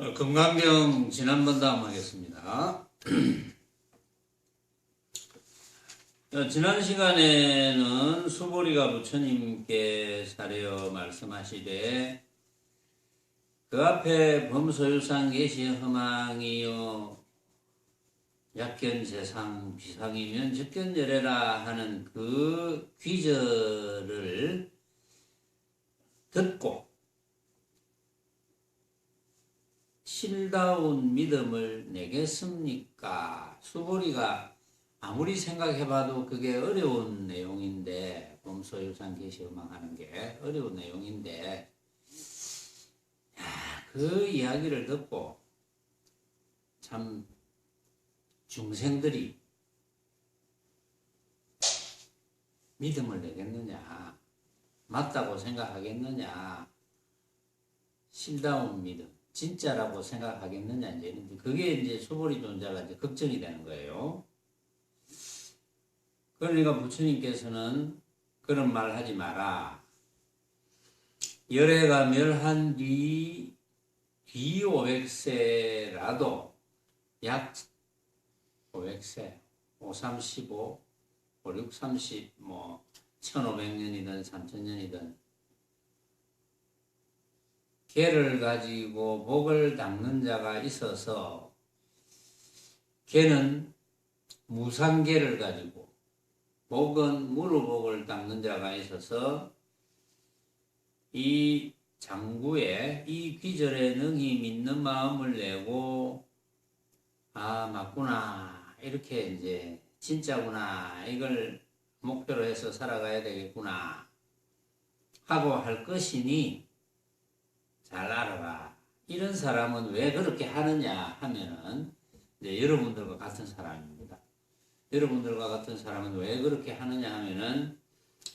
금강경 지난번 다음 하겠습니다. 지난 시간에는 수보리가 부처님께 사려 말씀하시되 그 앞에 범소유상 계시 허망이요 약견재상 비상이면 즉견열애라 하는 그 귀절을 듣고 실다운 믿음을 내겠습니까? 수보리가 아무리 생각해봐도 그게 어려운 내용인데, 범소유상 계시 허망하는 게 어려운 내용인데, 그 이야기를 듣고 참 중생들이 믿음을 내겠느냐, 맞다고 생각하겠느냐, 실다운 믿음, 진짜라고 생각하겠느냐, 이제 그게 이제 수보리 존자가 이제 걱정이 되는 거예요. 그러니까 부처님께서는 그런 말 하지 마라. 열애가 멸한 뒤 500세라도 약 500세, 535, 5630, 1500년이든 3000년이든 개를 가지고 복을 닦는 자가 있어서 개는 무상개를 가지고 복은 무루복을 닦는 자가 있어서 이 장구에 이 귀절에 능히 믿는 마음을 내고 맞구나, 이렇게 이제 진짜구나, 이걸 목표로 해서 살아가야 되겠구나 하고 할 것이니 잘 알아라. 이런 사람은 왜 그렇게 하느냐 하면은 이제 여러분들과 같은 사람입니다. 여러분들과 같은 사람은 왜 그렇게 하느냐 하면은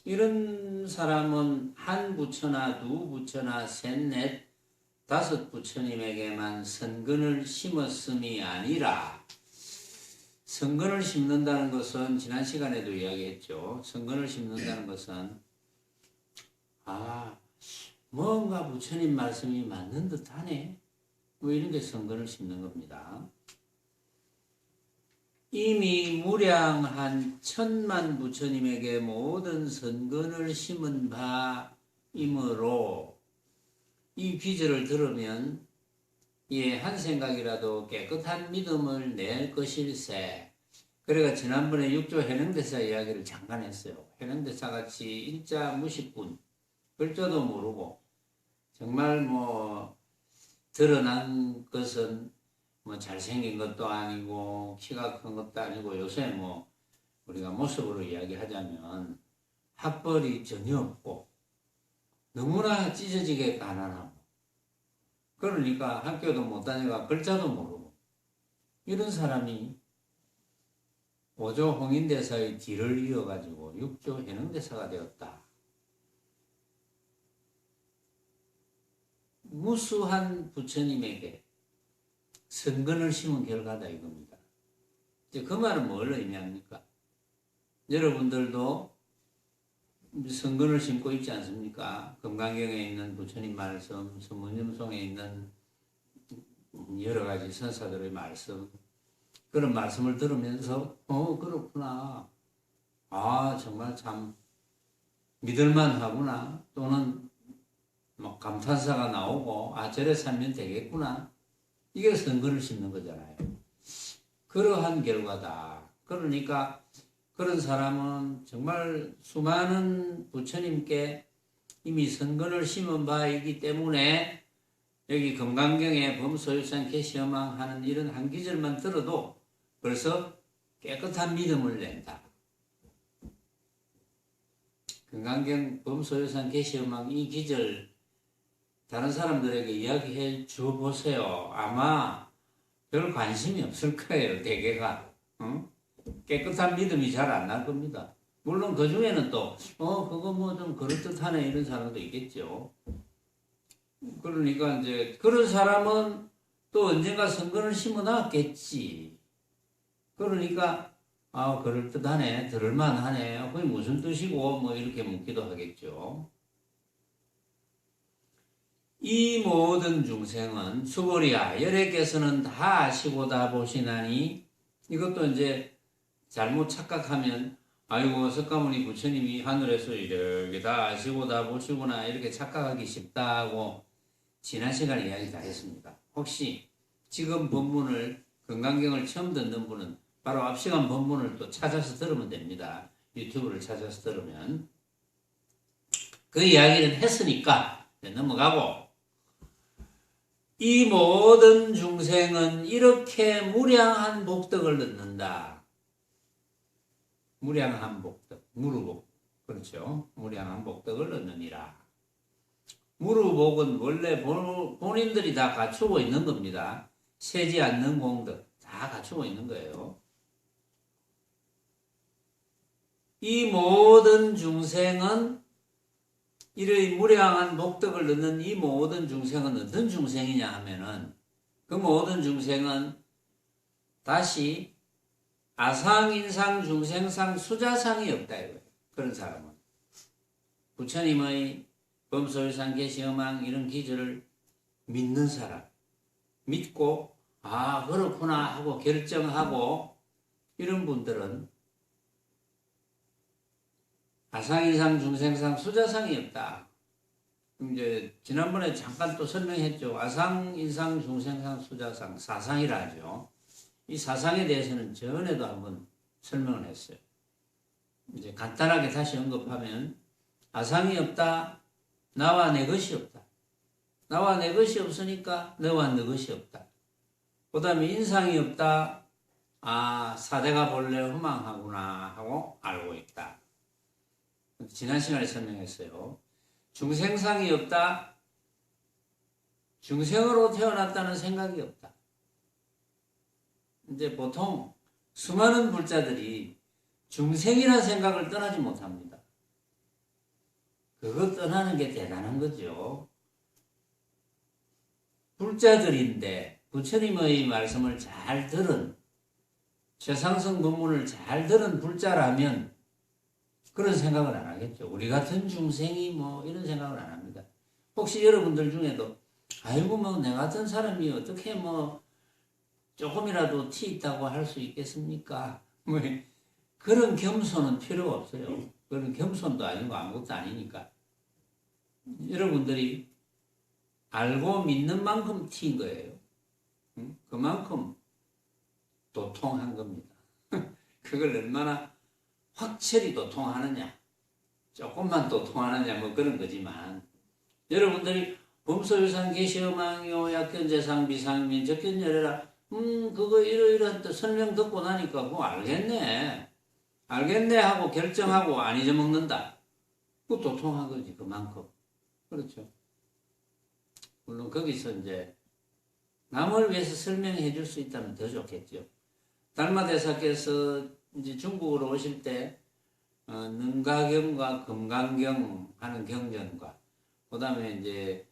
이런 사람은 한 부처나 두 부처나 셋, 넷, 다섯 부처님에게만 선근을 심었음이 아니라, 선근을 심는다는 것은 지난 시간에도 이야기했죠. 선근을 심는다는 것은 뭔가 부처님 말씀이 맞는 듯하네, 이런 게 선근을 심는 겁니다. 이미 무량한 1000만 부처님에게 모든 선근을 심은 바이므로 이 귀절을 들으면 한 생각이라도 깨끗한 믿음을 낼 것일세. 그래가 지난번에 6조 해능대사 이야기를 잠깐 했어요. 해능대사 같이 일자 무식군, 글자도 모르고 정말 드러난 것은 잘생긴 것도 아니고 키가 큰 것도 아니고, 요새 우리가 모습으로 이야기하자면 학벌이 전혀 없고 너무나 찢어지게 가난하고, 그러니까 학교도 못 다니고 글자도 모르고 이런 사람이 5조 홍인대사의 뒤를 이어가지고 6조 해능대사가 되었다. 무수한 부처님에게 선근을 심은 결과다 이겁니다. 이제 그 말은 뭘 의미합니까? 여러분들도 선근을 심고 있지 않습니까? 금강경에 있는 부처님 말씀, 선문념송에 있는 여러 가지 선사들의 말씀, 그런 말씀을 들으면서 그렇구나, 정말 참 믿을만 하구나, 또는 감탄사가 나오고 저래 살면 되겠구나, 이게 선근을 심는 거잖아요. 그러한 결과다. 그러니까 그런 사람은 정말 수많은 부처님께 이미 선근을 심은 바이기 때문에 여기 금강경에 범소유상 계시 허망하는 이런 한 기절만 들어도 벌써 깨끗한 믿음을 낸다. 금강경 범소유상 계시 허망 이 기절 다른 사람들에게 이야기해 줘 보세요. 아마 별 관심이 없을 거예요, 대개가. 깨끗한 믿음이 잘 안 날 겁니다. 물론 그 중에는 또 그거 좀 그럴듯하네, 이런 사람도 있겠죠. 그러니까 이제 그런 사람은 또 언젠가 선근을 심어놨겠지. 그러니까 그럴듯하네, 들을만하네, 그게 무슨 뜻이고 이렇게 묻기도 하겠죠. 이 모든 중생은 수고리야 여래께서는 다 아시고 다 보시나니. 이것도 이제 잘못 착각하면 아이고 석가모니 부처님이 하늘에서 이렇게 다 아시고 다 보시구나 이렇게 착각하기 쉽다고 지난 시간에 이야기 다 했습니다. 혹시 지금 본문을 건강경을 처음 듣는 분은 바로 앞 시간 본문을 또 찾아서 들으면 됩니다. 유튜브를 찾아서 들으면. 그 이야기는 했으니까 넘어가고, 이 모든 중생은 이렇게 무량한 복덕을 얻는다. 무량한 복덕, 무루복. 그렇죠. 무량한 복덕을 얻느니라. 무루복은 원래 본인들이 다 갖추고 있는 겁니다. 세지 않는 공덕 다 갖추고 있는 거예요. 이 모든 중생은 이러이 무량한 복덕을 얻는 이 모든 중생은 어떤 중생이냐 하면은 그 모든 중생은 다시 아상, 인상, 중생상, 수자상이 없다 이거예요. 그런 사람은 부처님의 범소유상, 계시어망 이런 기절을 믿는 사람, 믿고 아 그렇구나 하고 결정하고 이런 분들은 아상인상, 중생상, 수자상이 없다. 이제 지난번에 잠깐 또 설명했죠. 아상인상, 중생상, 수자상, 사상이라 하죠. 이 사상에 대해서는 전에도 한번 설명을 했어요. 이제 간단하게 다시 언급하면 아상이 없다. 나와 내 것이 없다. 나와 내 것이 없으니까 너와 너 것이 없다. 그 다음에 인상이 없다. 아 사대가 본래 후망하구나 하고 알고 있다. 지난 시간에 설명했어요. 중생상이 없다. 중생으로 태어났다는 생각이 없다. 이제 보통 수많은 불자들이 중생이라는 생각을 떠나지 못합니다. 그거 떠나는 게 대단한 거죠. 불자들인데 부처님의 말씀을 잘 들은, 최상승 법문을 잘 들은 불자라면 그런 생각을 안 하겠죠. 우리 같은 중생이 뭐 이런 생각을 안 합니다. 혹시 여러분들 중에도 아이고 뭐 내 같은 사람이 어떻게 뭐 조금이라도 티 있다고 할 수 있겠습니까? 뭐 그런 겸손은 필요가 없어요. 그런 겸손도 아니고 아무것도 아니니까. 여러분들이 알고 믿는 만큼 티인 거예요. 그만큼 도통한 겁니다. 그걸 얼마나 확실히 도통하느냐, 조금만 도통하느냐 뭐 그런 거지만, 여러분들이 범소유상, 계시어망요, 약견재상, 비상민, 적견열애라 그거 이러이러한 또 설명 듣고 나니까 그거 알겠네 하고 결정하고 안 잊어먹는다. 그거 도통한 거지 그만큼. 그렇죠. 물론 거기서 이제 남을 위해서 설명해 줄 수 있다면 더 좋겠죠. 달마대사께서 이제 중국으로 오실 때 능가경과 금강경 하는 경전과 그 다음에 이제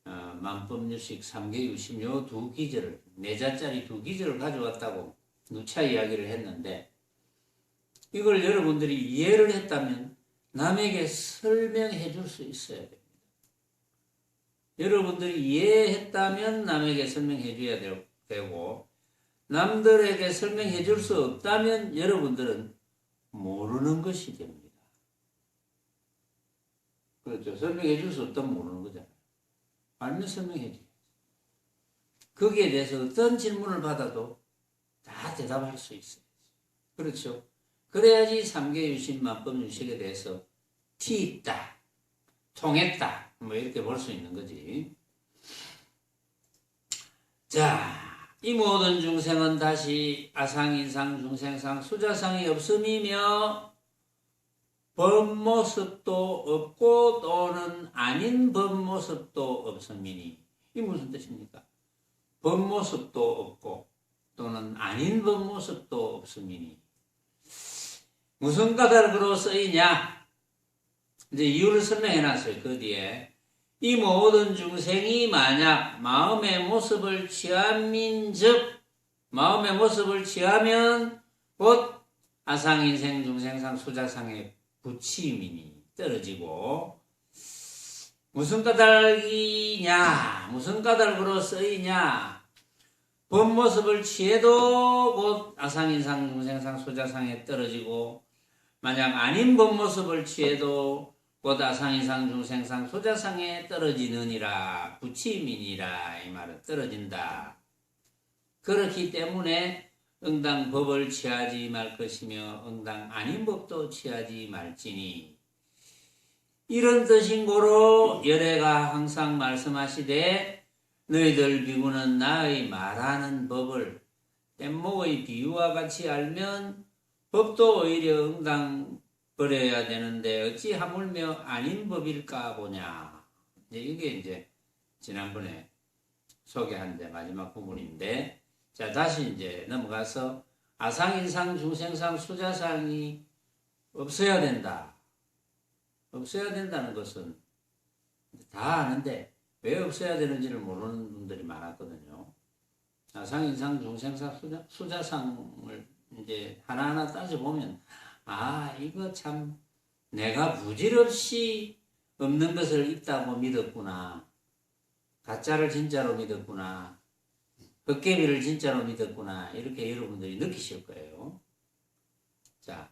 만법유식, 삼계유심 요 두 기절을, 4자짜리 두 기절을 가져왔다고 누차 이야기를 했는데, 이걸 여러분들이 이해를 했다면 남에게 설명해 줄 수 있어야 됩니다. 여러분들이 이해했다면 남에게 설명해 줘야 되고, 남들에게 설명해 줄 수 없다면 여러분들은 모르는 것이 됩니다. 그렇죠. 설명해 줄 수 없다면 모르는 거잖아요. 알면 설명해 줘야지. 거기에 대해서 어떤 질문을 받아도 다 대답할 수 있어요. 그렇죠. 그래야지 삼계유심, 만법유식에 대해서 티 있다, 통했다, 뭐 이렇게 볼 수 있는 거지. 자, 이 모든 중생은 다시 아상인상, 중생상, 수자상이 없음이며 법모습도 없고 또는 아닌 법모습도 없음이니. 이게 무슨 뜻입니까? 법모습도 없고 또는 아닌 법모습도 없음이니. 무슨 까닭으로 쓰이냐? 이제 이유를 설명해 놨어요. 그 뒤에. 이 모든 중생이 만약 마음의 모습을 취함인즉, 마음의 모습을 취하면 곧 아상인생, 중생상, 수자상의 부치임이니 떨어지고, 무슨 까닭이냐? 무슨 까닭으로 쓰이냐? 본 모습을 취해도 곧 아상인상 중생상 수자상에 떨어지고 만약 아닌 본 모습을 취해도 곧 아상인상 중생상 수자상에 떨어지느니라. 부치민이라 이 말은 떨어진다. 그렇기 때문에 응당 법을 취하지 말 것이며 응당 아닌 법도 취하지 말지니 이런 뜻인 고로 열애가 항상 말씀하시되 너희들 비구는 나의 말하는 법을 뗏목의 비유와 같이 알면 법도 오히려 응당 버려야 되는데 어찌 하물며 아닌 법일까 보냐. 이게 이제 지난번에 소개한 데 마지막 부분인데 자 다시 이제 넘어가서 아상인상 중생상 수자상이 없어야 된다. 없어야 된다는 것은 다 아는데 왜 없어야 되는지를 모르는 분들이 많았거든요. 아상인상 중생상 수자상을 이제 하나하나 따져보면 아 이거 참 내가 부질없이 없는 것을 있다고 믿었구나. 가짜를 진짜로 믿었구나. 헛개비를 진짜로 믿었구나. 이렇게 여러분들이 느끼실 거예요. 자,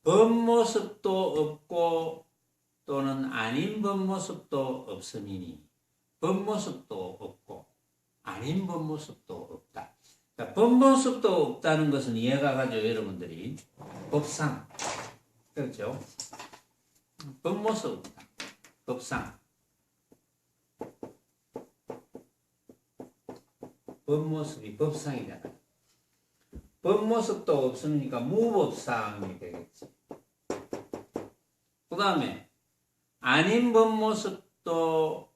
본모습도 없고 또는 아닌 본모습도 없음이니 본모습도 없고 아닌 본모습도 없다. 자, 본모습도 없다는 것은 이해가 가죠. 여러분들이 법상 그렇죠? 본모습 없다. 법상 본모습이 법상이잖아요. 본모습도 없으니까 무법상이 되겠지. 그 다음에 아닌 본모습도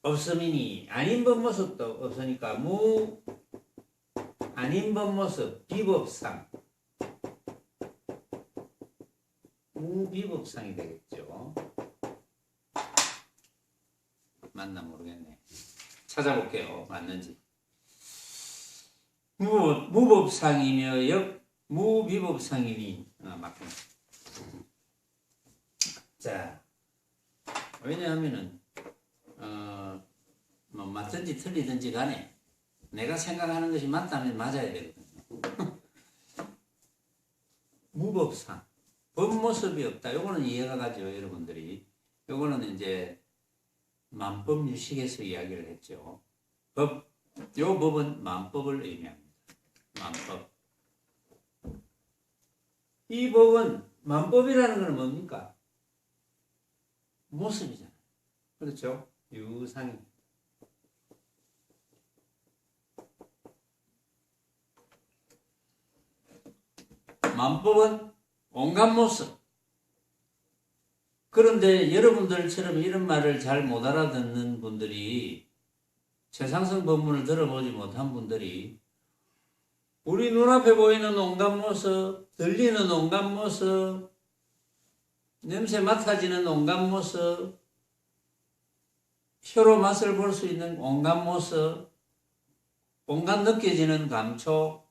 없음이니 아닌 본모습도 없으니까 아닌 본모습 비법상 무비법상이 되겠죠. 맞나 모르겠네. 찾아볼게요. 맞는지. 무법상이며 무비법상이니 맞구나. 자, 왜냐하면은 뭐 맞든지 틀리든지 간에 내가 생각하는 것이 맞다면 맞아야 되거든요. 무법상 법모습이 없다. 요거는 이해가 가죠, 여러분들이. 요거는 이제 만법유식에서 이야기를 했죠. 요 법은 만법을 의미합니다. 만법. 이 법은 만법이라는 건 뭡니까? 모습이잖아요. 그렇죠? 유상이. 만법은 온갖 모습. 그런데 여러분들처럼 이런 말을 잘 못 알아듣는 분들이 최상승 법문을 들어보지 못한 분들이 우리 눈앞에 보이는 온갖 모습, 들리는 온갖 모습, 냄새 맡아지는 온갖 모습, 혀로 맛을 볼 수 있는 온갖 모습, 온갖 느껴지는 감촉,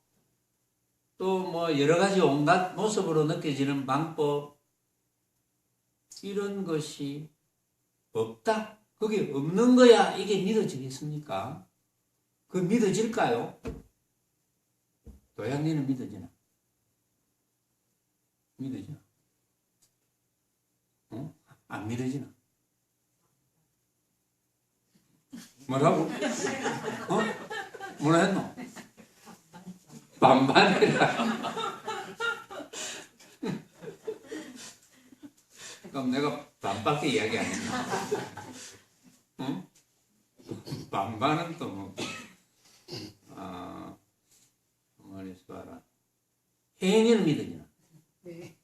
또 뭐 여러 가지 온갖 모습으로 느껴지는 방법, 이런 것이 없다? 그게 없는 거야. 이게 믿어지겠습니까? 그 믿어질까요? 도양리는 믿어지나? 믿어지나? 어? 안 믿어지나? 뭐라고? 어? 뭐라 했노? 반반이라. 그럼 내가 반밖에 이야기 안 했나? 응? 반반은 또 뭐, 말해서 봐라. 혜인이는 믿어지나? 네.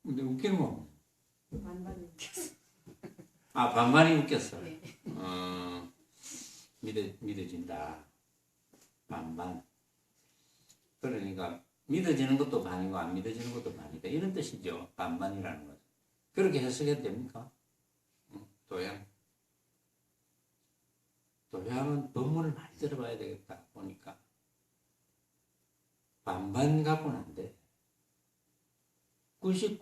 근데 웃기는 거. 반반이 웃겼어. 아, 반반이 웃겼어. 네. 믿어진다. 반반. 그러니까 믿어지는 것도 반이고 안 믿어지는 것도 반이다. 이런 뜻이죠. 반반이라는 것. 그렇게 해석해도 됩니까? 도양. 도양은 법문을 많이 들어봐야 되겠다. 보니까. 반반 갖고는 안 돼. 99%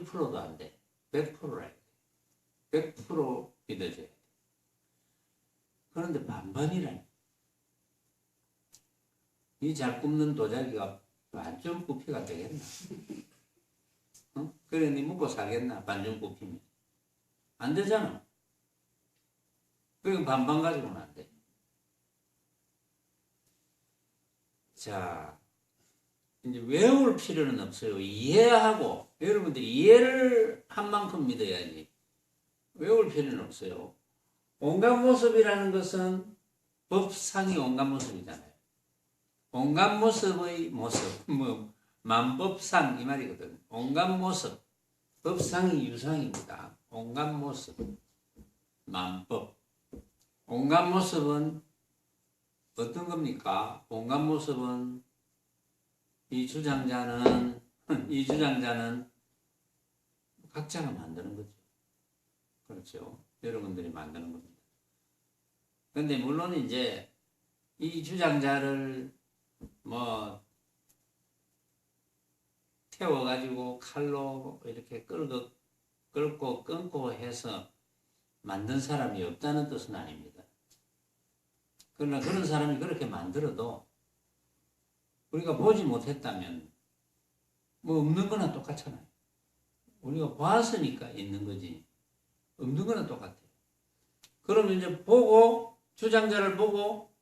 1%도 안 돼. 100%라 해. 100% 믿어줘야 돼. 그런데 반반이라니. 이 잘 굽는 도자기가 반쯤 부피가 되겠나? 어? 그래, 니 먹고 살겠나? 반쯤 부피면. 안 되잖아. 그럼 반반 가지고는 안 돼. 자, 이제 외울 필요는 없어요. 이해하고, 여러분들이 이해를 한 만큼 믿어야지. 외울 필요는 없어요. 온갖 모습이라는 것은 법상이 온갖 모습이잖아요. 온갖 모습의 모습, 만법상 이 말이거든. 온갖 모습, 법상이 유상입니다. 온갖 모습, 만법. 온갖 모습은 어떤 겁니까? 온갖 모습은 이 주장자는 각자가 만드는 거죠. 그렇죠. 여러분들이 만드는 겁니다. 근데 물론 이제 이 주장자를 태워가지고 칼로 이렇게 끌고 끊고 해서 만든 사람이 없다는 뜻은 아닙니다. 그러나 그런 사람이 그렇게 만들어도 우리가 보지 못했다면 없는 거나 똑같잖아요. 우리가 봤으니까 있는 거지. 없는 거나 똑같아요. 그러면 이제 주장자를 보고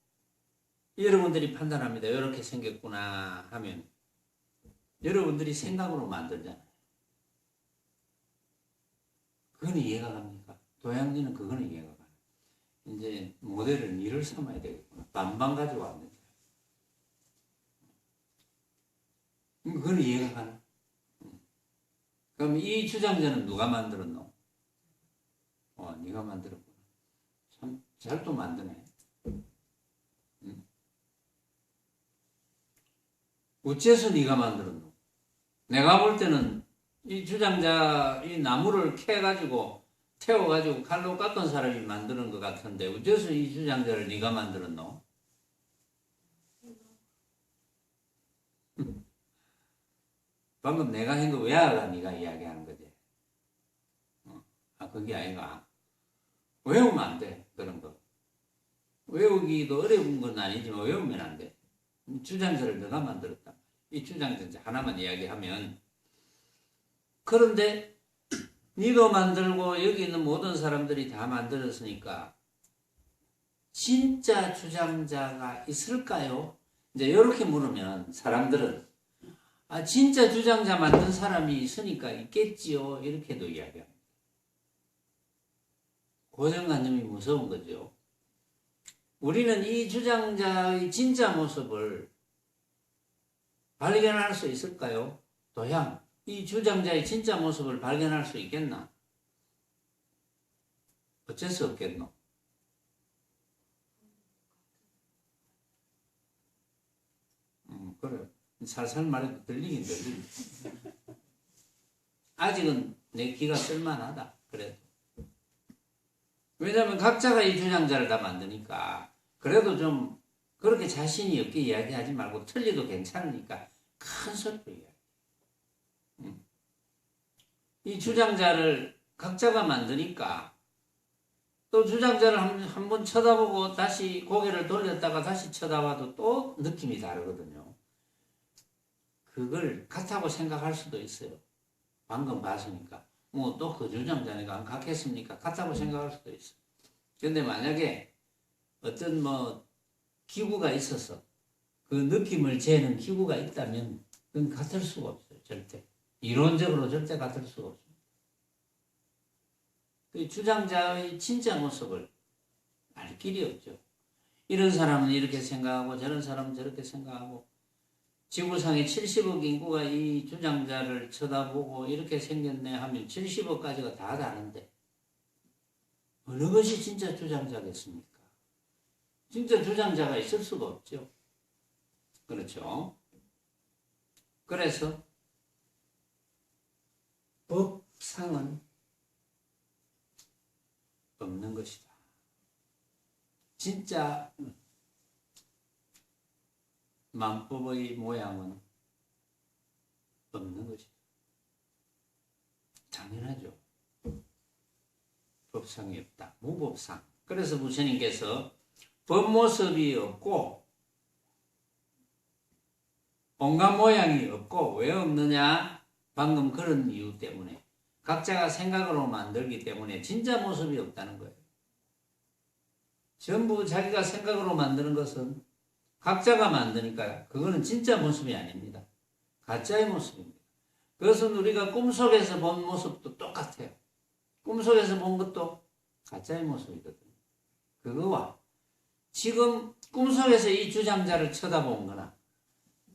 여러분들이 판단합니다. 이렇게 생겼구나 하면 여러분들이 생각으로 만들잖아요. 그건 이해가 갑니까? 도양지는 그거는 이해가 가요. 이제 모델을 니를 삼아야 되겠구나. 반반 가지고 안 된다. 그건 이해가 가나? 그럼 이 주장자는 누가 만들었노? 네가 만들었구나. 참 잘 또 만드네. 어째서 네가 만들었노? 내가 볼 때는 이 주장자 이 나무를 캐가지고 태워가지고 칼로 깎은 사람이 만드는 것 같은데 어째서 이 주장자를 네가 만들었노? 방금 내가 한 거 왜 알아? 네가 이야기하는 거지. 그게 아니가. 외우면 안 돼. 그런 거. 외우기도 어려운 건 아니지만 외우면 안 돼. 주장자를 내가 만들었다. 이 주장자 하나만 이야기하면 그런데 니도 만들고 여기 있는 모든 사람들이 다 만들었으니까 진짜 주장자가 있을까요? 이제 이렇게 물으면 사람들은 진짜 주장자 만든 사람이 있으니까 있겠지요. 이렇게도 이야기합니다. 고정관념이 무서운 거죠. 우리는 이 주장자의 진짜 모습을 발견할 수 있을까요? 도양, 이 주장자의 진짜 모습을 발견할 수 있겠나? 어쩔 수 없겠노? 그래. 살살 말해도 들리긴 들리네. 아직은 내 귀가 쓸만하다. 그래도. 왜냐하면 각자가 이 주장자를 다 만드니까 그래도 좀 그렇게 자신이 없게 이야기하지 말고 틀려도 괜찮으니까 큰 소리로 이야기. 이 주장자를 각자가 만드니까 또 주장자를 한 번 쳐다보고 다시 고개를 돌렸다가 다시 쳐다봐도 또 느낌이 다르거든요. 그걸 같다고 생각할 수도 있어요. 방금 봤으니까. 또 그 주장자니까 안 같겠습니까? 같다고 생각할 수도 있어. 근데 만약에 어떤 기구가 있어서 그 느낌을 재는 기구가 있다면 그건 같을 수가 없어요. 절대. 이론적으로 절대 같을 수가 없어요. 그 주장자의 진짜 모습을 알 길이 없죠. 이런 사람은 이렇게 생각하고 저런 사람은 저렇게 생각하고 지구상에 70억 인구가 이 주장자를 쳐다보고 이렇게 생겼네 하면 70억까지가 다 다른데 어느 것이 진짜 주장자겠습니까? 진짜 주장자가 있을 수가 없죠. 그렇죠? 그래서 법상은 없는 것이다. 진짜 만법의 모양은 없는 것이다. 당연하죠. 법상이 없다. 무법상. 그래서 부처님께서 법모습이 없고 온갖 모양이 없고 왜 없느냐? 방금 그런 이유 때문에 각자가 생각으로 만들기 때문에 진짜 모습이 없다는 거예요. 전부 자기가 생각으로 만드는 것은 각자가 만드니까 그거는 진짜 모습이 아닙니다. 가짜의 모습입니다. 그것은 우리가 꿈속에서 본 모습도 똑같아요. 꿈속에서 본 것도 가짜의 모습이거든요. 그거와 지금 꿈속에서 이 주장자를 쳐다본 거나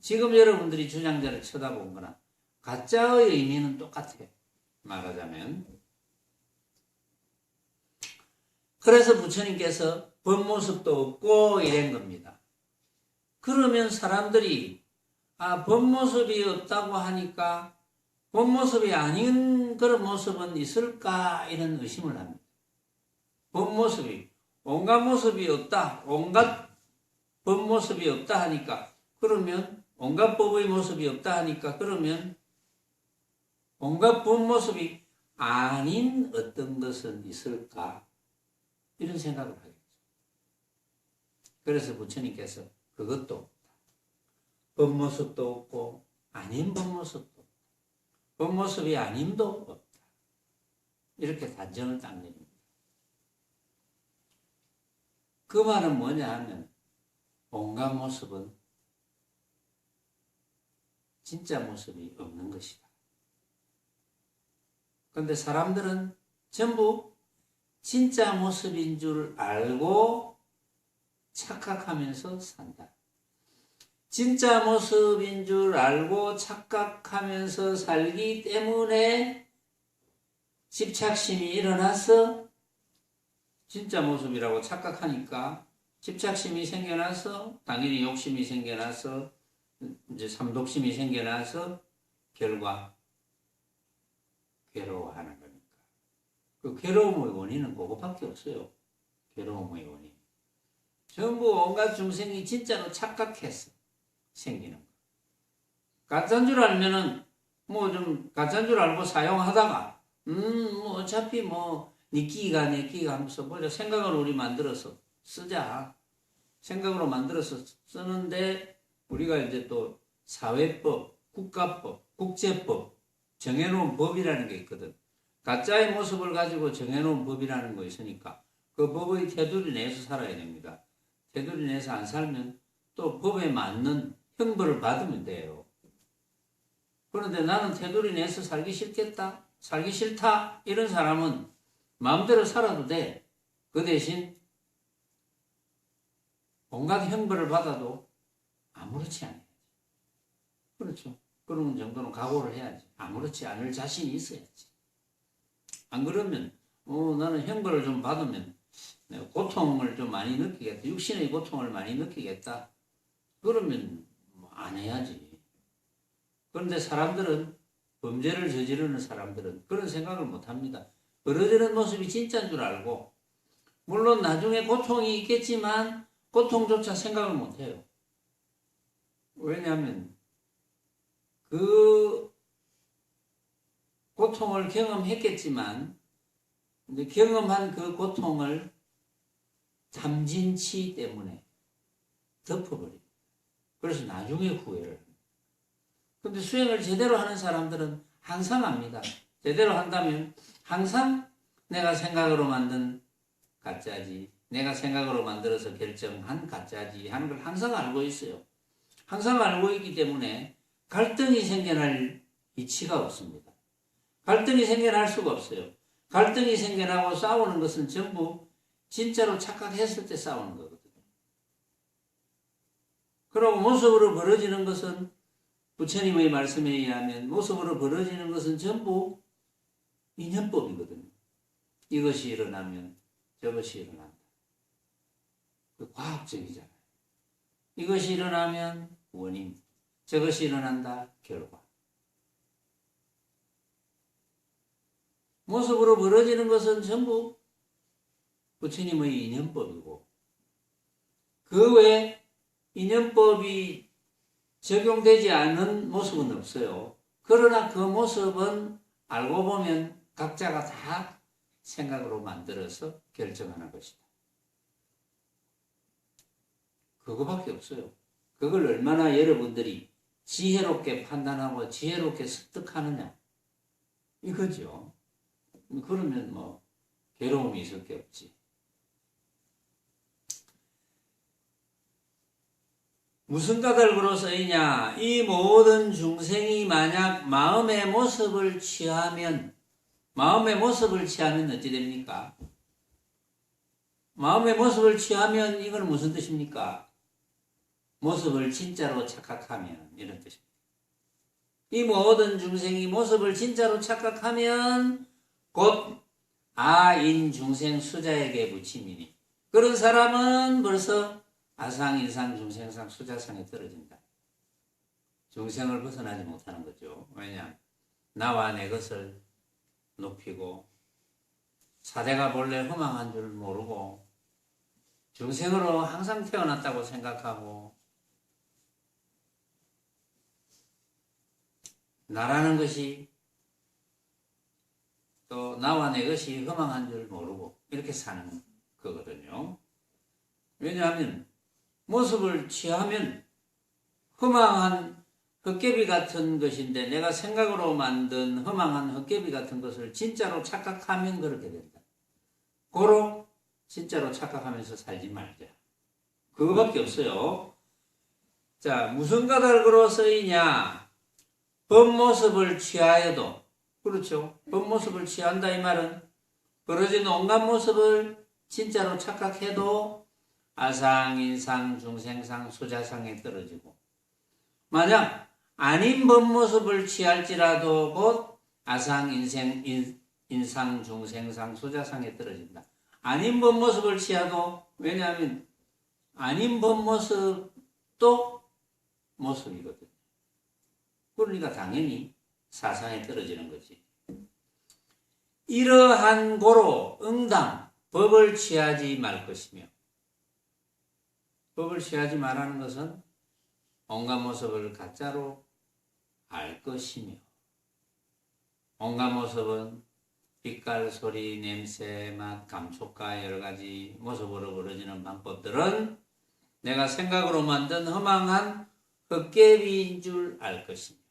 지금 여러분들이 주장자를 쳐다본 거나 가짜의 의미는 똑같아요. 말하자면. 그래서 부처님께서 본모습도 없고 이런 겁니다. 그러면 사람들이 본모습이 없다고 하니까 본모습이 아닌 그런 모습은 있을까 이런 의심을 합니다. 본모습이 온갖 모습이 없다. 온갖 본모습이 없다 하니까 그러면 온갖 법의 모습이 없다 하니까 그러면 온갖 본모습이 아닌 어떤 것은 있을까 이런 생각을 하겠죠. 그래서 부처님께서 그것도 없다. 본모습도 없고 아닌 본모습도 없다. 본모습이 아님도 없다. 이렇게 단정을 딱 내립니다. 그 말은 뭐냐 하면 온갖 모습은 진짜 모습이 없는 것이다. 그런데 사람들은 전부 진짜 모습인 줄 알고 착각하면서 산다. 진짜 모습인 줄 알고 착각하면서 살기 때문에 집착심이 일어나서 진짜 모습이라고 착각하니까 집착심이 생겨나서 당연히 욕심이 생겨나서 이제 삼독심이 생겨나서 결과 괴로워하는 거니까. 그 괴로움의 원인은 그거밖에 없어요. 괴로움의 원인. 전부 온갖 중생이 진짜로 착각해서 생기는 거. 가짜인 줄 알면은 뭐 좀 가짜인 줄 알고 사용하다가 뭐 어차피 뭐 네 끼가 내 끼가 하면서 뭐냐 생각을 우리 만들어서 쓰자. 생각으로 만들어서 쓰는데 우리가 이제 또 사회법, 국가법, 국제법 정해놓은 법이라는 게 있거든. 가짜의 모습을 가지고 정해놓은 법이라는 거 있으니까 그 법의 테두리 내에서 살아야 됩니다. 테두리 내에서 안 살면 또 법에 맞는 형벌을 받으면 돼요. 그런데 나는 테두리 내에서 살기 싫겠다, 살기 싫다 이런 사람은 마음대로 살아도 돼. 그 대신 온갖 형벌을 받아도 아무렇지 않아야지. 그렇죠. 그런 정도는 각오를 해야지. 아무렇지 않을 자신이 있어야지. 안 그러면 나는 형벌을 좀 받으면 고통을 좀 많이 느끼겠다. 육신의 고통을 많이 느끼겠다. 그러면 안 해야지. 그런데 사람들은 범죄를 저지르는 사람들은 그런 생각을 못합니다. 벌어지는 모습이 진짜인 줄 알고 물론 나중에 고통이 있겠지만 고통조차 생각을 못해요. 왜냐하면 그 고통을 경험했겠지만 이제 경험한 그 고통을 탐진치 때문에 덮어버립니다. 그래서 나중에 후회를 합니다. 그런데 수행을 제대로 하는 사람들은 항상 압니다. 제대로 한다면 항상 내가 생각으로 만든 가짜지, 내가 생각으로 만들어서 결정한 가짜지 하는 걸 항상 알고 있어요. 항상 알고 있기 때문에 갈등이 생겨날 이치가 없습니다. 갈등이 생겨날 수가 없어요. 갈등이 생겨나고 싸우는 것은 전부 진짜로 착각했을 때 싸우는 거거든요. 그리고 모습으로 벌어지는 것은 부처님의 말씀에 의하면 모습으로 벌어지는 것은 전부 인연법이거든요. 이것이 일어나면 저것이 일어난다. 그 과학적이잖아요. 이것이 일어나면 원인, 저것이 일어난다 결과. 모습으로 벌어지는 것은 전부 부처님의 인연법이고 그 외에 인연법이 적용되지 않은 모습은 없어요. 그러나 그 모습은 알고 보면 각자가 다 생각으로 만들어서 결정하는 것이다. 그거밖에 없어요. 그걸 얼마나 여러분들이 지혜롭게 판단하고 지혜롭게 습득하느냐 이거죠. 그러면 뭐 괴로움이 있을 게 없지. 무슨 까닭으로 쓰이냐? 이 모든 중생이 만약 마음의 모습을 취하면 어찌 됩니까? 마음의 모습을 취하면 이건 무슨 뜻입니까? 모습을 진짜로 착각하면 이런 뜻입니다. 이 모든 중생이 모습을 진짜로 착각하면 곧 아인 중생 수자에게 붙임이니 그런 사람은 벌써 아상, 인상, 중생상, 수자상에 떨어진다. 중생을 벗어나지 못하는 거죠. 왜냐? 나와 내 것을 높이고 사대가 본래 허망한 줄 모르고 중생으로 항상 태어났다고 생각하고 나라는 것이 또 나와 내 것이 허망한 줄 모르고 이렇게 사는 거거든요. 왜냐하면 모습을 취하면 허망한 헛개비 같은 것인데 내가 생각으로 만든 허망한 헛개비 같은 것을 진짜로 착각하면 그렇게 된다. 고로 진짜로 착각하면서 살지 말자. 그거밖에 없어요. 자, 무슨 까닭으로 쓰이냐? 본모습을 취하여도 그렇죠. 본모습을 취한다 이 말은 벌어진 온갖 모습을 진짜로 착각해도 아상, 인상, 중생상, 수자상에 떨어지고 만약 아닌 본모습을 취할지라도 곧 아상, 인상, 중생상, 수자상에 떨어진다. 아닌 본모습을 취하도 왜냐하면 아닌 본모습도 모습이거든. 그러니까 당연히 사상에 떨어지는 거지. 이러한 고로 응당 법을 취하지 말 것이며 법을 취하지 말라는 것은 온갖 모습을 가짜로 알 것이며 온갖 모습은 빛깔, 소리, 냄새, 맛, 감촉과 여러 가지 모습으로 벌어지는 방법들은 내가 생각으로 만든 허망한 헛개비인 줄 알 것이며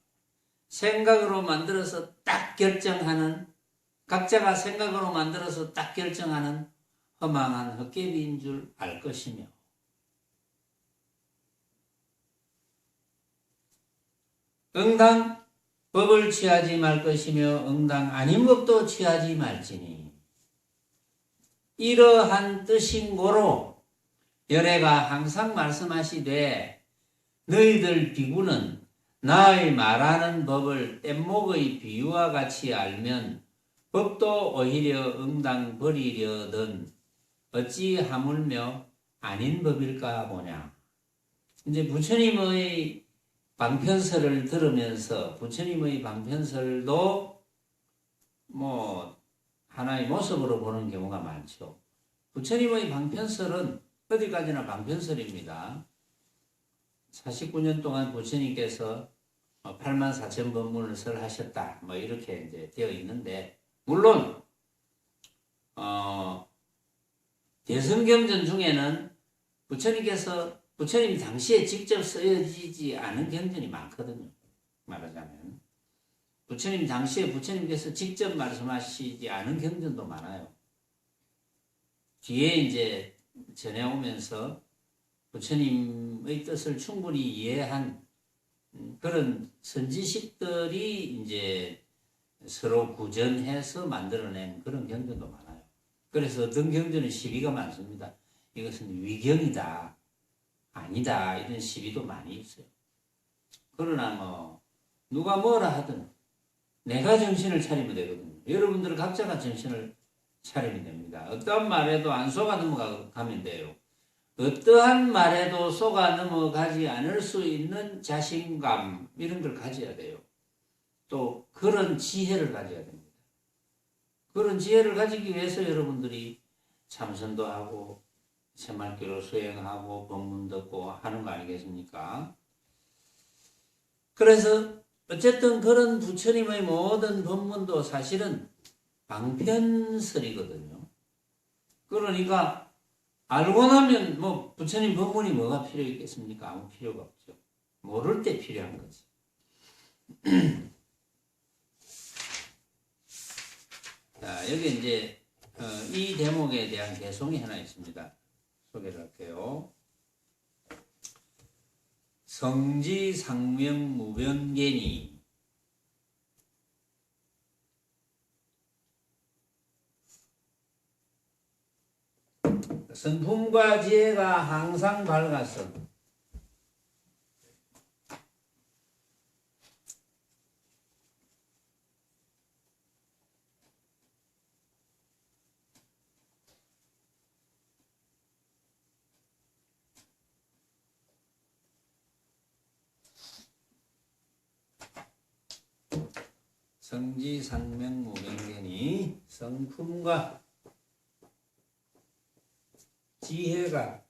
생각으로 만들어서 딱 결정하는 각자가 생각으로 만들어서 딱 결정하는 허망한 헛개비인 줄 알 것이며 응당 법을 취하지 말 것이며 응당 아닌 법도 취하지 말지니 이러한 뜻인 고로 열애가 항상 말씀하시되 너희들 비구는 나의 말하는 법을 뗏목의 비유와 같이 알면 법도 오히려 응당 버리려든 어찌 하물며 아닌 법일까 보냐. 이제 부처님의 방편설을 들으면서 부처님의 방편설도 뭐 하나의 모습으로 보는 경우가 많죠. 부처님의 방편설은 어디까지나 방편설입니다. 49년 동안 부처님께서 84,000법문을 설하셨다. 뭐 이렇게 이제 되어 있는데 물론 대승경전 중에는 부처님 당시에 직접 쓰여지지 않은 경전이 많거든요. 말하자면 부처님 당시에 부처님께서 직접 말씀하시지 않은 경전도 많아요. 뒤에 이제 전해오면서 부처님의 뜻을 충분히 이해한 그런 선지식들이 이제 서로 구전해서 만들어낸 그런 경전도 많아요. 그래서 어떤 경전은 시비가 많습니다. 이것은 위경이다, 아니다 이런 시비도 많이 있어요. 그러나 뭐 누가 뭐라 하든 내가 정신을 차리면 되거든요. 여러분들 각자가 정신을 차리면 됩니다. 어떠한 말에도 안 속아 넘어가면 돼요. 어떠한 말에도 속아 넘어가지 않을 수 있는 자신감 이런 걸 가져야 돼요. 또 그런 지혜를 가져야 됩니다. 그런 지혜를 가지기 위해서 여러분들이 참선도 하고 새말기로 수행하고 법문 듣고 하는 거 아니겠습니까? 그래서 어쨌든 그런 부처님의 모든 법문도 사실은 방편설이거든요. 그러니까 알고 나면 뭐 부처님 법문이 뭐가 필요 있겠습니까? 아무 필요가 없죠. 모를 때 필요한 거지. 자, 여기 이제 이 대목에 대한 개송이 하나 있습니다. 소개를 할게요. 성지상명무변계니 성품과 지혜가 항상 밝아서 성지상명무변계니 성품과 지혜가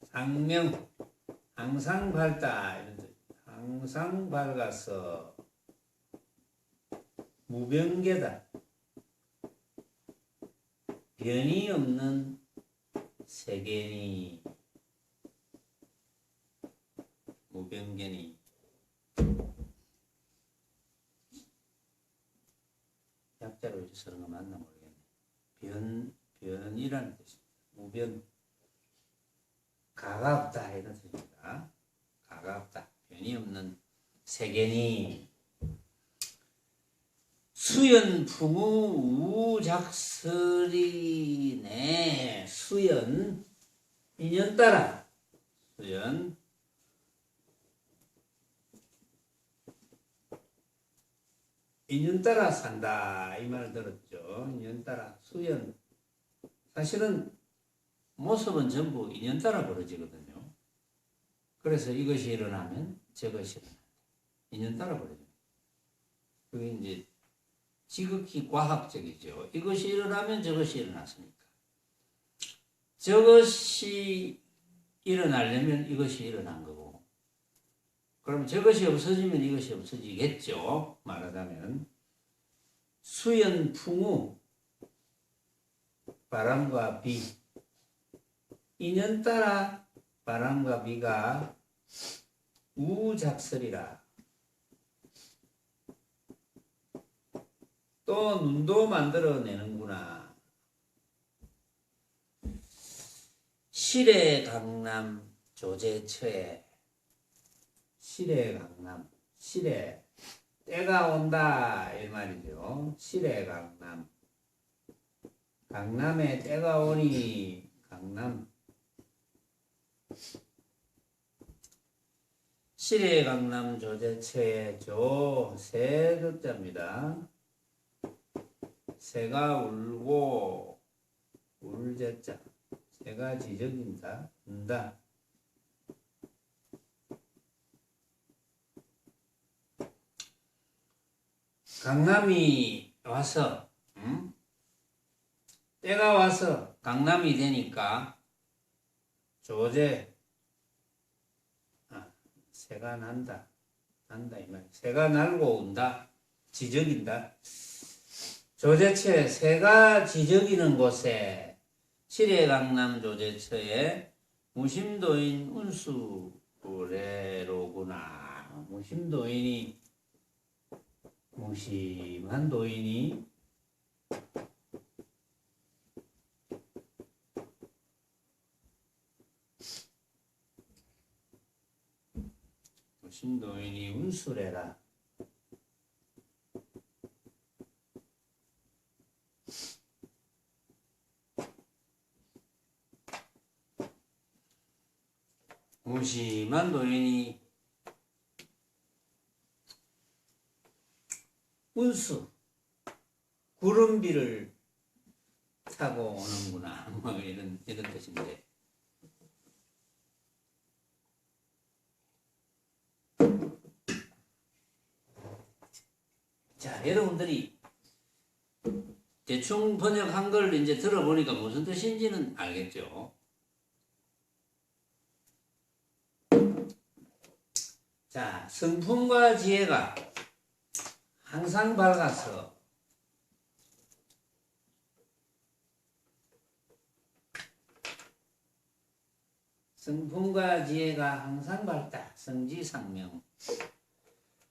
상명 항상 밝다 이런 뜻. 항상 밝아서 무변계다. 변이 없는 세계니 무변계니. 약자로 이렇게 쓰는 거 맞나 모르겠네. 변이라는 뜻입니다. 무변, 가가 없다 이런 뜻입니다. 가가 없다, 변이 없는 세계니 수연 풍우 우작설이네. 수연 인연 따라 수연 인연 따라 산다 이 말 들었죠. 인연 따라 수연 사실은 모습은 전부 인연 따라 벌어지거든요. 그래서 이것이 일어나면 저것이 일어난다. 인연 따라 벌어져요. 그게 이제 지극히 과학적이죠. 이것이 일어나면 저것이 일어났으니까. 저것이 일어나려면 이것이 일어난 거고, 그럼 저것이 없어지면 이것이 없어지겠죠. 말하자면 수연풍우 바람과 비 인연 따라 바람과 비가 우작설이라. 또 눈도 만들어내는구나. 실의 강남 조제처에 실의 강남 실의 때가 온다 이 말이죠. 실의 강남 강남에 때가 오니 강남 실의 강남 조제처에 조 세조자입니다. 새가 울고 울제자 새가 지적인다 운다. 강남이 와서 때가 와서 강남이 되니까 조제 새가 난다 이 말. 새가 날고 온다 지적인다. 조제처에 새가 지적이는 곳에 실의 강남 조제처에 무심도인 운수래로구나. 무심도인이 무심한 도인이 무심도인이 운수래라. 무심한 도인이 운수 구름비를 타고 오는구나. 뭐 이런 뜻인데. 자, 여러분들이 대충 번역한 걸 이제 들어보니까 무슨 뜻인지는 알겠죠. 자, 성품과 지혜가 항상 밝아서 성품과 지혜가 항상 밝다. 성지상명.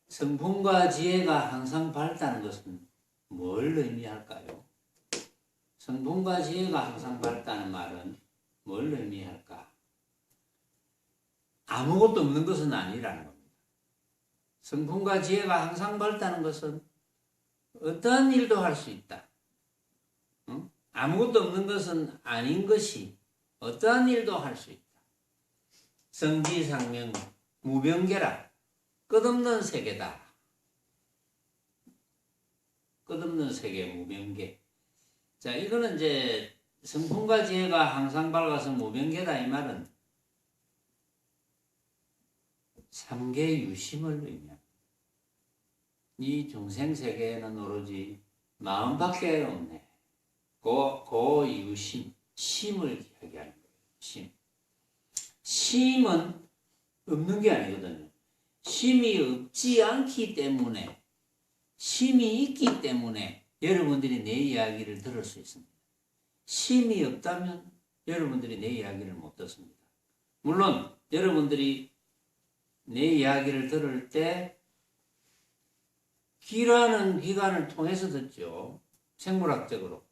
성품과 지혜가 항상 밝다는 것은 뭘 의미할까요? 성품과 지혜가 항상 밝다는 말은 뭘 의미할까? 아무것도 없는 것은 아니라는 겁니다. 성품과 지혜가 항상 밝다는 것은 어떠한 일도 할 수 있다. 응? 아무것도 없는 것은 아닌 것이 어떠한 일도 할 수 있다. 성지상명 무병계라. 끝없는 세계다. 끝없는 세계 무병계. 자, 이거는 이제 성품과 지혜가 항상 밝아서 무병계다 이 말은 삼계유심을 의미합니다. 이 중생세계에는 오로지 마음밖에 없네. 고유심, 심을 이야기하는 거예요. 심. 심은 없는 게 아니거든요. 심이 없지 않기 때문에, 심이 있기 때문에 여러분들이 내 이야기를 들을 수 있습니다. 심이 없다면 여러분들이 내 이야기를 못 듣습니다. 물론 여러분들이 내 이야기를 들을 때 귀라는 기관을 통해서 듣죠. 생물학적으로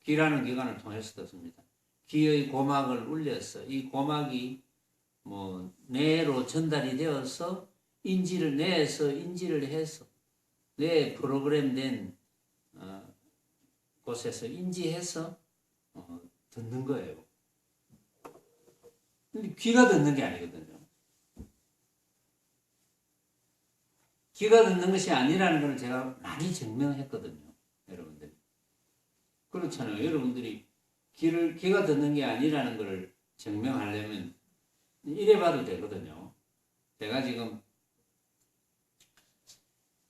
귀라는 기관을 통해서 듣습니다. 귀의 고막을 울려서 이 고막이 뇌로 전달이 되어서 인지를 뇌에서 인지를 해서 뇌에 프로그램된 곳에서 인지해서 듣는 거예요. 근데 귀가 듣는 게 아니거든요. 귀가 듣는 것이 아니라는 걸 제가 많이 증명했거든요. 여러분들이. 그렇잖아요. 여러분들이 귀가 듣는 게 아니라는 걸 증명하려면 이래 봐도 되거든요. 제가 지금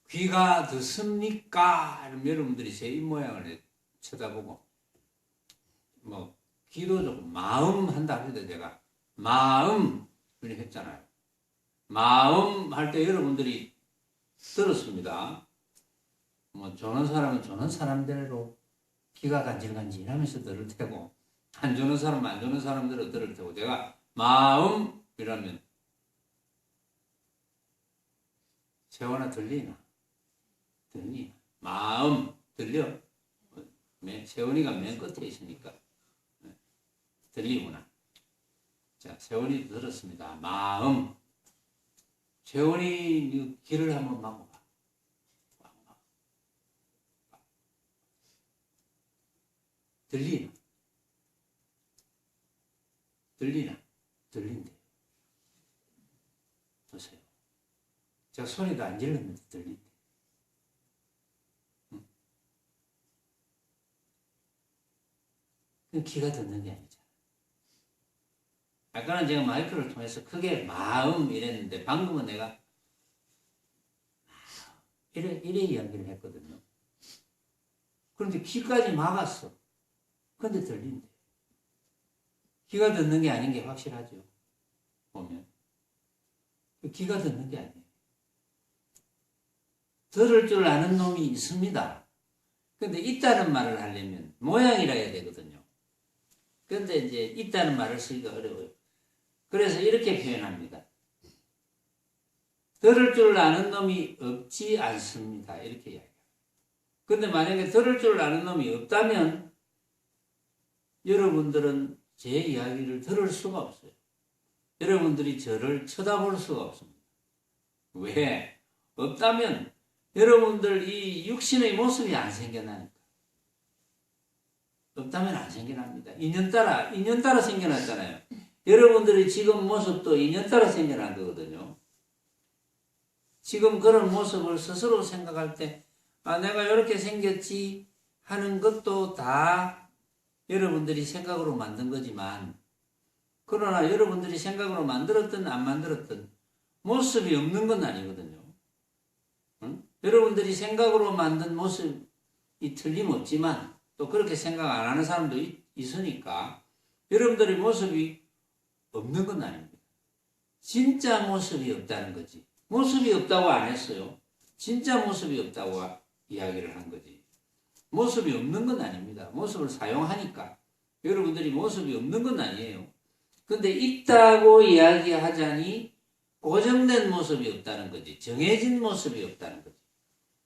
귀가 듣습니까? 이러면 여러분들이 제 입모양을 쳐다보고 귀도 조금 마음 한다 할 때 제가 마음 이렇게 했잖아요. 마음 할 때 여러분들이 들었습니다. 조는 사람은 조는 사람대로 귀가 간질간질하면서 들을 테고 안 조는 사람은 안 조는 사람대로 들을 테고 제가 마음 이라면 세원아 들리나? 들리나? 마음 들려? 세원이가 맨 끝에 있으니까 들리구나. 자, 세원이도 들었습니다. 마음. 세원이 귀를 한번 막아봐. 들리나? 들리나? 들린대. 보세요. 제가 소리도 안 질렀는데 들린대. 응? 귀가 듣는 게 아니잖아. 아까는 제가 마이크를 통해서 크게 마음 이랬는데 방금은 내가 이래 이야기를 했거든요. 그런데 귀까지 막았어. 근데 들린대. 귀가 듣는 게 아닌 게 확실하죠. 보면. 귀가 듣는 게 아니에요. 들을 줄 아는 놈이 있습니다. 근데 있다는 말을 하려면 모양이라 해야 되거든요. 근데 이제 있다는 말을 쓰기가 어려워요. 그래서 이렇게 표현합니다. 들을 줄 아는 놈이 없지 않습니다. 이렇게 이야기해요. 근데 만약에 들을 줄 아는 놈이 없다면 여러분들은 제 이야기를 들을 수가 없어요. 여러분들이 저를 쳐다볼 수가 없습니다. 왜? 없다면 여러분들 이 육신의 모습이 안 생겨나니까. 없다면 안 생겨납니다. 인연 따라 생겨났잖아요. 여러분들이 지금 모습도 인연 따라 생겨난 거거든요. 지금 그런 모습을 스스로 생각할 때, 내가 이렇게 생겼지 하는 것도 다 여러분들이 생각으로 만든 거지만, 그러나 여러분들이 생각으로 만들었든 안 만들었든 모습이 없는 건 아니거든요. 응? 여러분들이 생각으로 만든 모습이 틀림없지만 또 그렇게 생각 안 하는 사람도 있으니까 여러분들의 모습이 없는 건 아닙니다. 진짜 모습이 없다는 거지. 모습이 없다고 안 했어요. 진짜 모습이 없다고 이야기를 한 거지. 모습이 없는 건 아닙니다. 모습을 사용하니까. 여러분들이 모습이 없는 건 아니에요. 근데 있다고 이야기하자니 고정된 모습이 없다는 거지. 정해진 모습이 없다는 거지.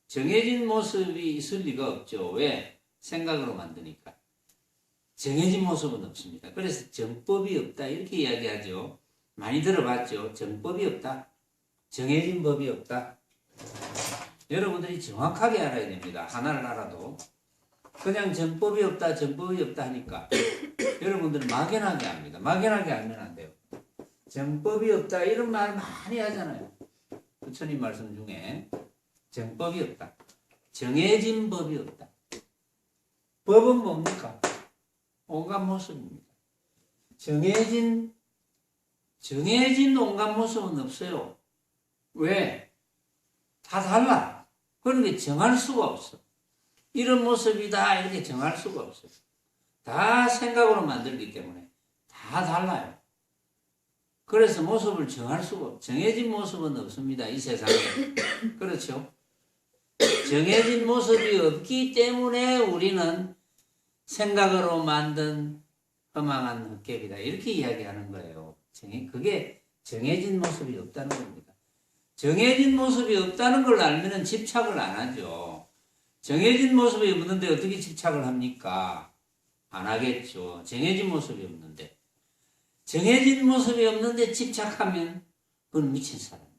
정해진 모습이 있을 리가 없죠. 왜? 생각으로 만드니까. 정해진 모습은 없습니다. 그래서 정법이 없다 이렇게 이야기하죠. 많이 들어봤죠. 정법이 없다. 정해진 법이 없다. 여러분들이 정확하게 알아야 됩니다. 하나를 알아도. 그냥 정법이 없다, 정법이 없다 하니까 여러분들은 막연하게 합니다. 막연하게 알면 안 돼요. 정법이 없다 이런 말 많이 하잖아요. 부처님 말씀 중에 정법이 없다. 정해진 법이 없다. 법은 뭡니까? 온갖 모습입니다. 정해진 온갖 모습은 없어요. 왜? 다 달라. 그러니까 정할 수가 없어. 이런 모습이다 이렇게 정할 수가 없어요. 다 생각으로 만들기 때문에 다 달라요. 그래서 모습을 정할 수가 없어요. 정해진 모습은 없습니다. 이 세상에. 그렇죠? 정해진 모습이 없기 때문에 우리는 생각으로 만든 허망한 헛개비다 이렇게 이야기하는 거예요. 그게 정해진 모습이 없다는 겁니다. 정해진 모습이 없다는 걸 알면 집착을 안 하죠. 정해진 모습이 없는데 어떻게 집착을 합니까? 안 하겠죠. 정해진 모습이 없는데. 정해진 모습이 없는데 집착하면 그건 미친 사람이에요.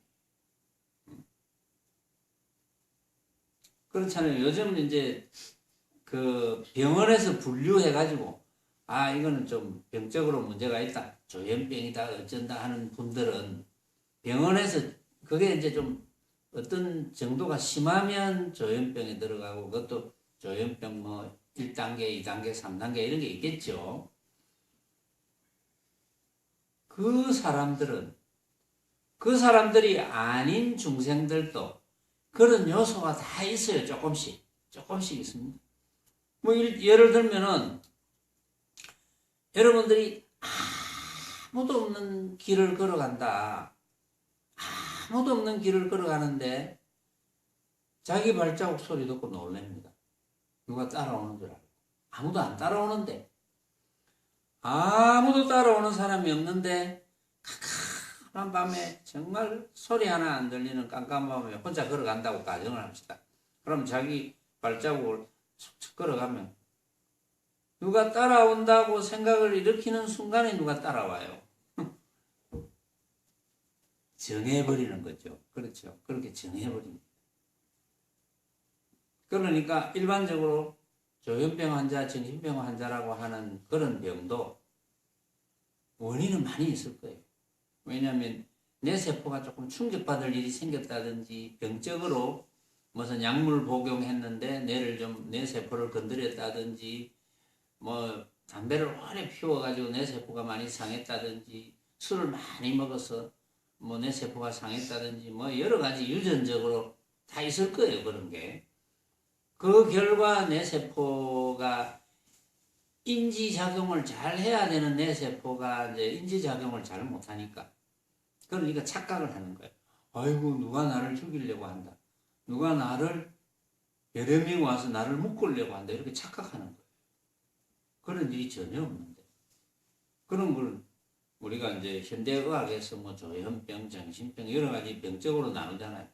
그렇잖아요. 요즘 이제 그 병원에서 분류해가지고 이거는 좀 병적으로 문제가 있다. 조현병이다 어쩐다 하는 분들은 병원에서 그게 이제 좀 어떤 정도가 심하면 조현병에 들어가고 그것도 조현병 뭐 1단계, 2단계, 3단계 이런 게 있겠죠. 그 사람들이 아닌 중생들도 그런 요소가 다 있어요. 조금씩 있습니다. 뭐 예를 들면은 여러분들이 아무도 없는 길을 걸어간다. 아무도 없는 길을 걸어가는데 자기 발자국 소리 듣고 놀랍니다. 누가 따라오는 줄 알고. 아무도 안 따라오는데 아무도 따라오는 사람이 없는데 깜깜한 밤에 정말 소리 하나 안 들리는 깜깜한 밤에 혼자 걸어간다고 가정을 합시다. 그럼 자기 발자국을 툭툭 걸어가면 누가 따라온다고 생각을 일으키는 순간에 누가 따라와요. 정해버리는 거죠. 그렇죠. 그렇게 정해버립니다. 그러니까 일반적으로 조현병 환자, 정신병 환자라고 하는 그런 병도 원인은 많이 있을 거예요. 왜냐하면 내 세포가 조금 충격받을 일이 생겼다든지 병적으로 무슨 약물 복용했는데 내 세포를 건드렸다든지 뭐 담배를 오래 피워가지고 내 세포가 많이 상했다든지 술을 많이 먹어서 뭐 내 세포가 상했다든지 뭐 여러 가지 유전적으로 다 있을 거예요. 그런 게. 그 결과 내 세포가 인지작용을 잘 해야 되는 내 세포가 이제 인지작용을 잘 못하니까 그러니까 착각을 하는 거예요. 아이고 누가 나를 죽이려고 한다. 누가 나를 여러 명이 와서 나를 묶으려고 한다. 이렇게 착각하는 거예요. 그런 일이 전혀 없는데 그런 걸 우리가 이제 현대의학에서 뭐 조현병, 정신병 여러 가지 병적으로 나누잖아요.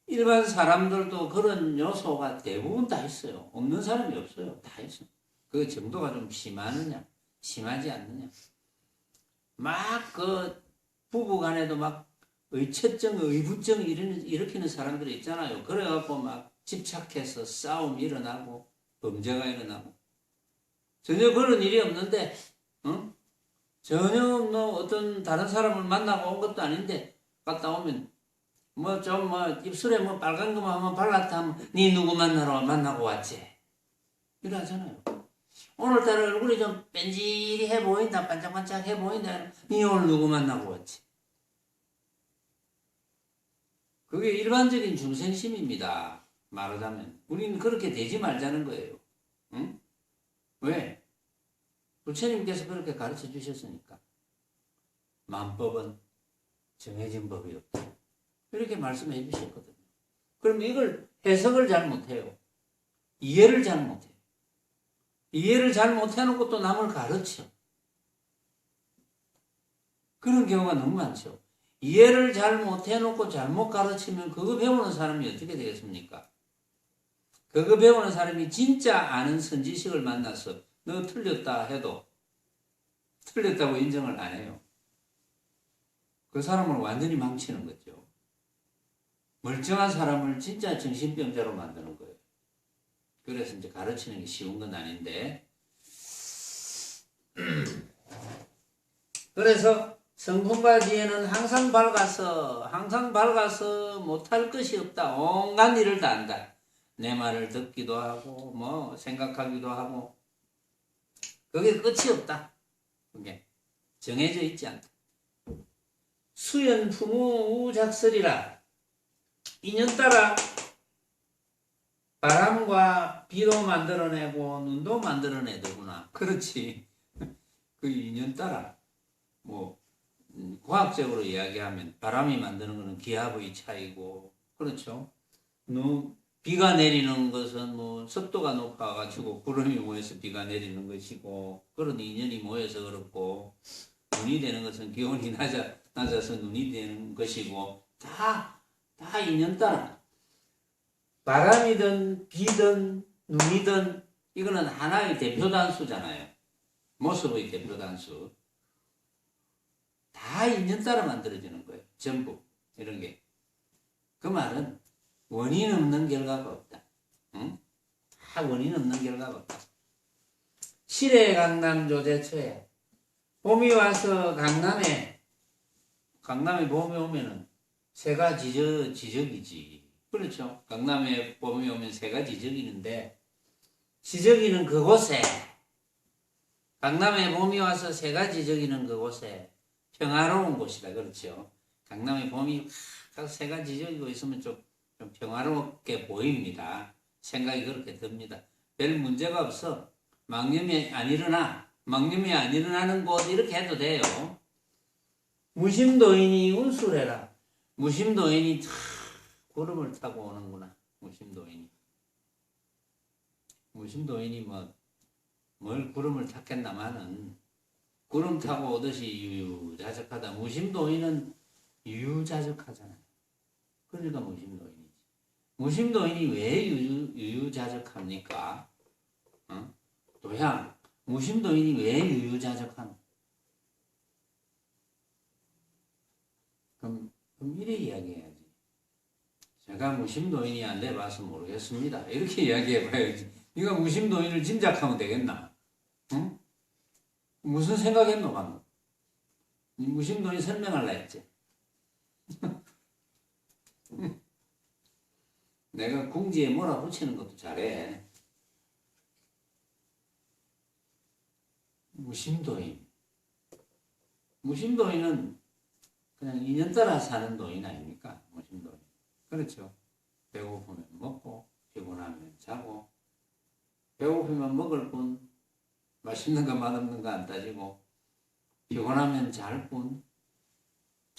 일반 사람들도 그런 요소가 대부분 다 있어요. 없는 사람이 없어요. 다 있어요. 그 정도가 좀 심하느냐, 심하지 않느냐. 막 그 부부 간에도 막 의처증, 의부증 일으키는 사람들이 있잖아요. 그래갖고 막 집착해서 싸움이 일어나고 범죄가 일어나고 전혀 그런 일이 없는데, 전혀 뭐 어떤 다른 사람을 만나고 온 것도 아닌데 갔다 오면 뭐 좀 뭐 입술에 뭐 빨간 거만 한번 발랐다 하면 니 누구 만나고 왔지? 이러잖아요. 오늘따라 얼굴이 좀 뺀질해 보인다, 반짝반짝해 보인다. 니 오늘 누구 만나고 왔지? 그게 일반적인 중생심입니다. 말하자면 우리는 그렇게 되지 말자는 거예요. 응? 왜? 부처님께서 그렇게 가르쳐 주셨으니까. 만법은 정해진 법이 없다. 이렇게 말씀해 주셨거든요. 그러면 이걸 해석을 잘 못해요. 이해를 잘 못해요. 이해를 잘 못해놓고 또 남을 가르쳐. 그런 경우가 너무 많죠. 이해를 잘 못해놓고 잘못 가르치면 그거 배우는 사람이 어떻게 되겠습니까? 그거 배우는 사람이 진짜 아는 선지식을 만나서 너 틀렸다 해도 틀렸다고 인정을 안 해요. 그 사람을 완전히 망치는 거죠. 멀쩡한 사람을 진짜 정신병자로 만드는 거예요. 그래서 이제 가르치는 게 쉬운 건 아닌데. 그래서 성품과지혜는 항상 밝아서 못할 것이 없다. 온갖 일을 다 한다. 내 말을 듣기도 하고 뭐 생각하기도 하고 그게 끝이 없다. 그게 정해져 있지 않다. 수연 풍우 우작설이라 인연따라 바람과 비도 만들어내고 눈도 만들어내더구나. 그렇지. 그 인연따라 뭐 과학적으로 이야기하면 바람이 만드는 것은 기압의 차이고 그렇죠. 비가 내리는 것은 뭐 습도가 높아가지고 구름이 모여서 비가 내리는 것이고 그런 인연이 모여서 그렇고 눈이 되는 것은 기온이 낮아서 눈이 되는 것이고 다 인연 따라 바람이든 비든 눈이든 이거는 하나의 대표 단수잖아요. 모습의 대표 단수. 다 인연 따라 만들어지는 거예요. 전부 이런 게. 그 말은 원인 없는 결과가 없다. 응? 다 원인 없는 결과가 없다. 실의 강남 조제처에 봄이 와서 강남에 봄이 오면은 새가 지저귀지. 그렇죠. 강남에 봄이 오면 새가 지저귀는데 지저귀는 그곳에 강남에 봄이 와서 새가 지저귀는 그곳에 평화로운 곳이다. 그렇죠. 강남에 봄이 새가 지저귀고 있으면 좀 평화롭게 보입니다. 생각이 그렇게 듭니다. 별 문제가 없어. 망념이 안 일어나는 곳 이렇게 해도 돼요. 무심도인이 운수래라. 무심도인이 구름을 타고 오는구나. 무심도인이 뭘 구름을 탔겠나마는 구름 타고 오듯이 유유자적하다. 무심도인은 유유자적하잖아요. 그러니까 무심도인이지. 무심도인이 왜 유유자적합니까? 도양, 무심도인이 왜 유유자적하노? 그럼 이래 이야기해야지. 제가 무심도인이 안 돼봐서 모르겠습니다. 이렇게 이야기해봐야지. 네가 무심도인을 짐작하면 되겠나? 응? 무슨 생각했노 방금? 무심도인 설명할라 했지. 내가 궁지에 몰아붙이는 것도 잘해. 무심도인은 그냥 인연 따라 사는 도인 아닙니까? 무심도인. 그렇죠. 배고프면 먹고 피곤하면 자고 배고프면 먹을 뿐 맛있는 거 맛없는 거 안 따지고 피곤하면 잘 뿐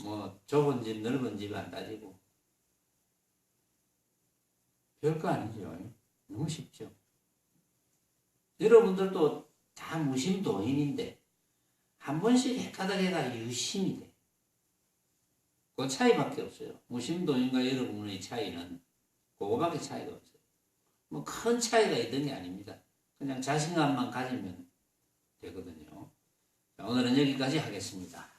뭐 좁은 집 넓은 집 안 따지고 별거 아니죠. 너무 쉽죠. 여러분들도 다 무심도인인데 한 번씩 헷가닥해가 유심이 돼. 그 차이밖에 없어요. 무심도인과 여러분의 차이는 그거밖에 차이가 없어요. 뭐 큰 차이가 있는 게 아닙니다. 그냥 자신감만 가지면 되거든요. 자, 오늘은 여기까지 하겠습니다.